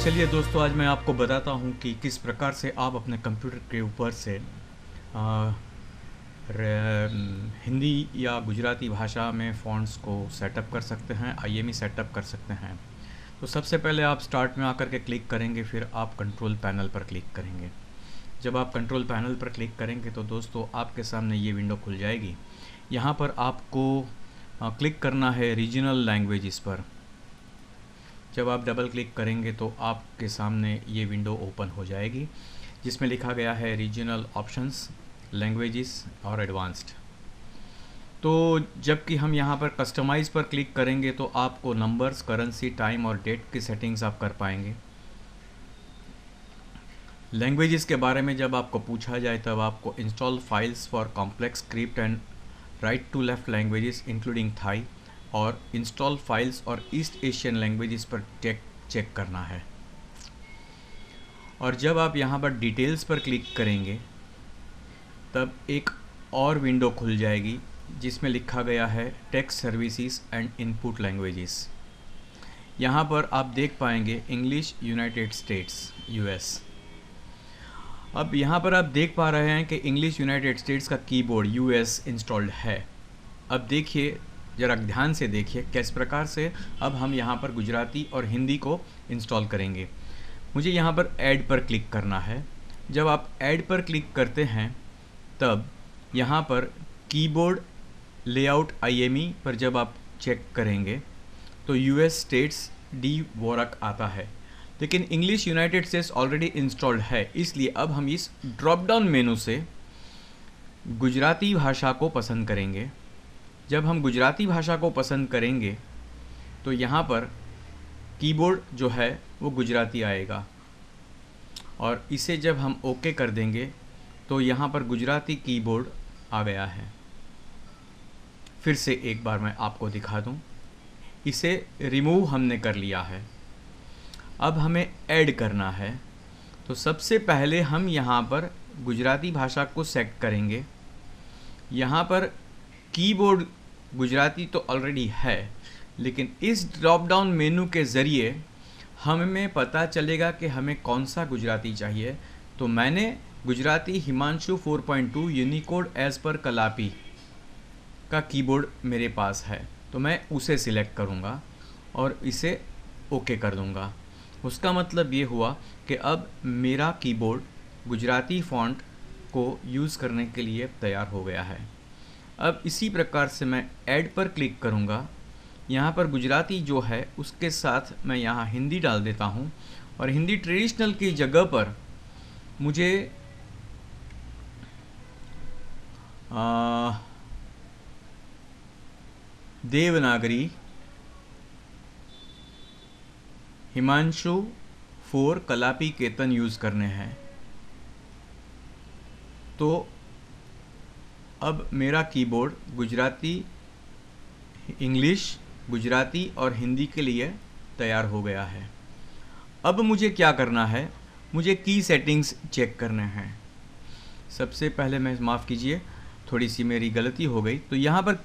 चलिए दोस्तों, आज मैं आपको बताता हूँ कि किस प्रकार से आप अपने कंप्यूटर के ऊपर से आ, हिंदी या गुजराती भाषा में फ़ॉन्ट्स को सेटअप कर सकते हैं, आईएमई सेटअप कर सकते हैं। तो सबसे पहले आप स्टार्ट में आकर के क्लिक करेंगे, फिर आप कंट्रोल पैनल पर क्लिक करेंगे। जब आप कंट्रोल पैनल पर क्लिक करेंगे तो दोस्तों आपके सामने ये विंडो खुल जाएगी। यहाँ पर आपको क्लिक करना है रीजनल लैंग्वेजेस पर। जब आप डबल क्लिक करेंगे तो आपके सामने ये विंडो ओपन हो जाएगी, जिसमें लिखा गया है रीजनल ऑप्शंस, लैंग्वेजेस और एडवांस्ड। तो जबकि हम यहाँ पर कस्टमाइज़ पर क्लिक करेंगे तो आपको नंबर्स, करेंसी, टाइम और डेट की सेटिंग्स आप कर पाएंगे। लैंग्वेजेस के बारे में जब आपको पूछा जाए तब आपको install files for complex script and right to left languages including Thai और इंस्टॉल फाइल्स और ईस्ट एशियन लैंग्वेजेस पर चेक करना है। और जब आप यहाँ पर डिटेल्स पर क्लिक करेंगे तब एक और विंडो खुल जाएगी जिसमें लिखा गया है text services and input languages. यहाँ पर आप देख पाएंगे इंग्लिश, यूनाइटेड स्टेट्स, यूएस। अब यहाँ पर आप देख पा रहे हैं कि इंग्लिश यूनाइटेड स्टेट्स का कीबोर्ड यूएस इंस्टॉल्ड है। अब देखिए, ज़रा ध्यान से देखिए किस प्रकार से अब हम यहाँ पर गुजराती और हिंदी को इंस्टॉल करेंगे। मुझे यहाँ पर ऐड पर क्लिक करना है। जब आप ऐड पर क्लिक करते हैं तब यहाँ पर कीबोर्ड लेआउट आईएमई पर जब आप चेक करेंगे तो यूएस स्टेट्स डी वोरक आता है, लेकिन English United states already installed है। इसलिए अब हम इस ड्रॉप डाउन मेनू से गुजराती भाषा को पसंद करेंगे। जब हम गुजराती भाषा को पसंद करेंगे तो यहाँ पर कीबोर्ड जो है वो गुजराती आएगा और इसे जब हम ओके कर देंगे तो यहाँ पर गुजराती कीबोर्ड आ गया है। फिर से एक बार मैं आपको दिखा दूँ, इसे रिमूव हमने कर लिया है। अब हमें ऐड करना है, तो सबसे पहले हम यहाँ पर गुजराती भाषा को सेलेक्ट करेंगे। यहाँ पर कीबोर्ड गुजराती तो ऑलरेडी है, लेकिन इस ड्रॉप डाउन मेनू के ज़रिए हमें पता चलेगा कि हमें कौन सा गुजराती चाहिए। तो मैंने Gujarati Himanshu 4.2 Unicode as per कलापी का कीबोर्ड मेरे पास है, तो मैं उसे सिलेक्ट करूँगा और इसे ओके कर दूँगा। उसका मतलब ये हुआ कि अब मेरा कीबोर्ड गुजराती फ़ॉन्ट को यूज़ करने के लिए तैयार हो गया है। अब इसी प्रकार से मैं ऐड पर क्लिक करूँगा। यहाँ पर गुजराती जो है उसके साथ मैं यहाँ हिंदी डाल देता हूँ और हिंदी ट्रेडिशनल की जगह पर मुझे देवनागरी हिमांशु 4 कलापी केतन यूज़ करने हैं। तो अब मेरा कीबोर्ड गुजराती, इंग्लिश, गुजराती और हिंदी के लिए तैयार हो गया है। अब मुझे क्या करना है, मुझे की सेटिंग्स चेक करने हैं। सबसे पहले मैं, माफ़ कीजिए, थोड़ी सी मेरी गलती हो गई। तो यहाँ पर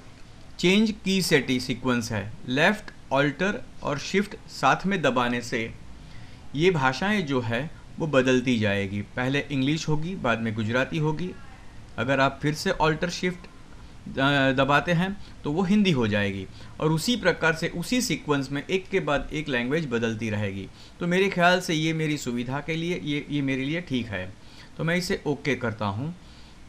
चेंज की सेटिंग सीक्वेंस है, लेफ़्ट, ऑल्टर और शिफ्ट साथ में दबाने से ये भाषाएं जो है वो बदलती जाएगी। पहले इंग्लिश होगी, बाद में गुजराती होगी। अगर आप फिर से ऑल्टर शिफ्ट दबाते हैं तो वो हिंदी हो जाएगी और उसी प्रकार से उसी सीक्वेंस में एक के बाद एक लैंग्वेज बदलती रहेगी। तो मेरे ख्याल से ये मेरी सुविधा के लिए ये मेरे लिए ठीक है। तो मैं इसे ओके करता हूँ।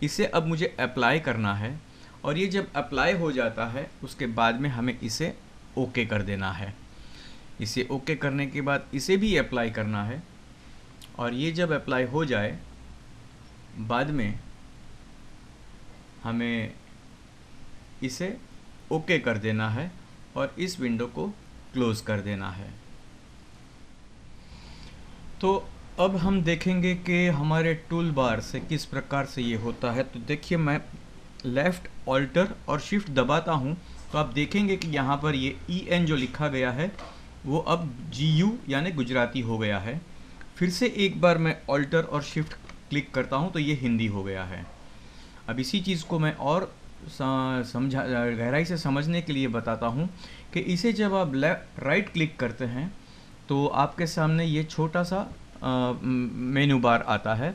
इसे अब मुझे अप्लाई करना है और ये जब अप्लाई हो जाता है उसके बाद में हमें इसे ओके कर देना है। इसे ओके करने के बाद इसे भी अप्लाई करना है और ये जब अप्लाई हो जाए बाद में हमें इसे ओके कर देना है और इस विंडो को क्लोज़ कर देना है। तो अब हम देखेंगे कि हमारे टूल बार से किस प्रकार से ये होता है। तो देखिए, मैं लेफ़्ट, ऑल्टर और शिफ्ट दबाता हूँ तो आप देखेंगे कि यहाँ पर ये EN जो लिखा गया है वो अब GU यानी गुजराती हो गया है। फिर से एक बार मैं ऑल्टर और शिफ्ट क्लिक करता हूँ तो ये हिंदी हो गया है। अब इसी चीज़ को मैं और गहराई से समझने के लिए बताता हूँ कि इसे जब आप राइट क्लिक करते हैं तो आपके सामने ये छोटा सा मेनू बार आता है।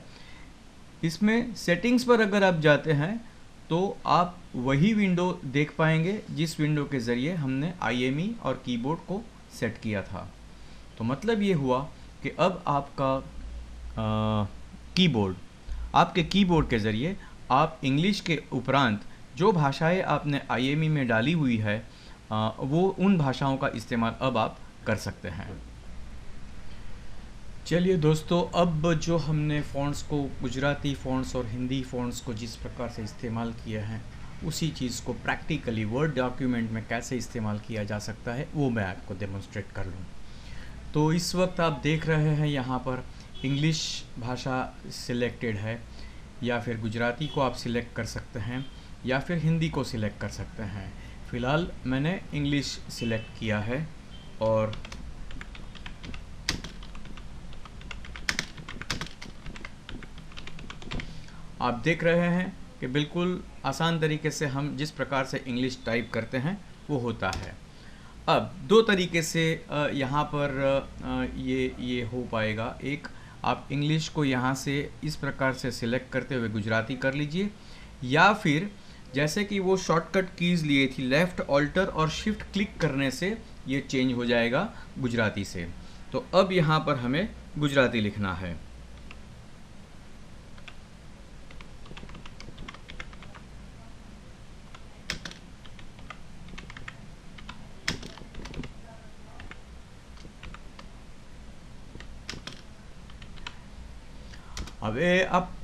इसमें सेटिंग्स पर अगर आप जाते हैं तो आप वही विंडो देख पाएंगे जिस विंडो के ज़रिए हमने IME और कीबोर्ड को सेट किया था। तो मतलब ये हुआ कि अब आपका कीबोर्ड, आपके कीबोर्ड के ज़रिए आप इंग्लिश के उपरांत जो भाषाएं आपने IME में डाली हुई है वो उन भाषाओं का इस्तेमाल अब आप कर सकते हैं। चलिए दोस्तों, अब जो हमने फ़ॉन्ट्स को, गुजराती फ़ॉन्ट्स और हिंदी फ़ॉन्ट्स को जिस प्रकार से इस्तेमाल किया है, उसी चीज़ को प्रैक्टिकली वर्ड डॉक्यूमेंट में कैसे इस्तेमाल किया जा सकता है वो मैं आपको डेमोन्स्ट्रेट कर लूँ। तो इस वक्त आप देख रहे हैं यहाँ पर इंग्लिश भाषा सिलेक्टेड है, या फिर गुजराती को आप सिलेक्ट कर सकते हैं, या फिर हिंदी को सिलेक्ट कर सकते हैं। फ़िलहाल मैंने इंग्लिश सिलेक्ट किया है और आप देख रहे हैं कि बिल्कुल आसान तरीके से हम जिस प्रकार से इंग्लिश टाइप करते हैं वो होता है। अब दो तरीके से यहाँ पर ये हो पाएगा। एक, आप इंग्लिश को यहाँ से इस प्रकार से सिलेक्ट करते हुए गुजराती कर लीजिए, या फिर जैसे कि वो शॉर्टकट कीज़ लिए थी, लेफ़्ट ऑल्टर और शिफ्ट क्लिक करने से ये चेंज हो जाएगा गुजराती से। तो अब यहाँ पर हमें गुजराती लिखना है।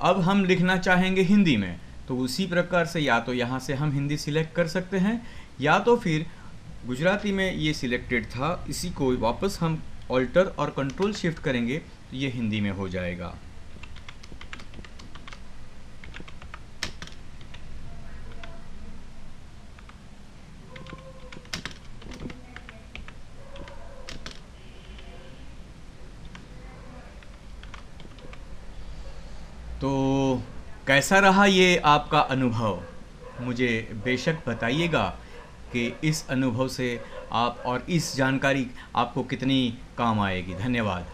अब हम लिखना चाहेंगे हिंदी में, तो उसी प्रकार से या तो यहाँ से हम हिंदी सिलेक्ट कर सकते हैं, या तो फिर गुजराती में ये सिलेक्टेड था, इसी को वापस हम ऑल्टर और कंट्रोल शिफ्ट करेंगे तो ये हिंदी में हो जाएगा। तो कैसा रहा ये आपका अनुभव? मुझे बेशक बताइएगा कि इस अनुभव से आप और इस जानकारी आपको कितनी काम आएगी। धन्यवाद।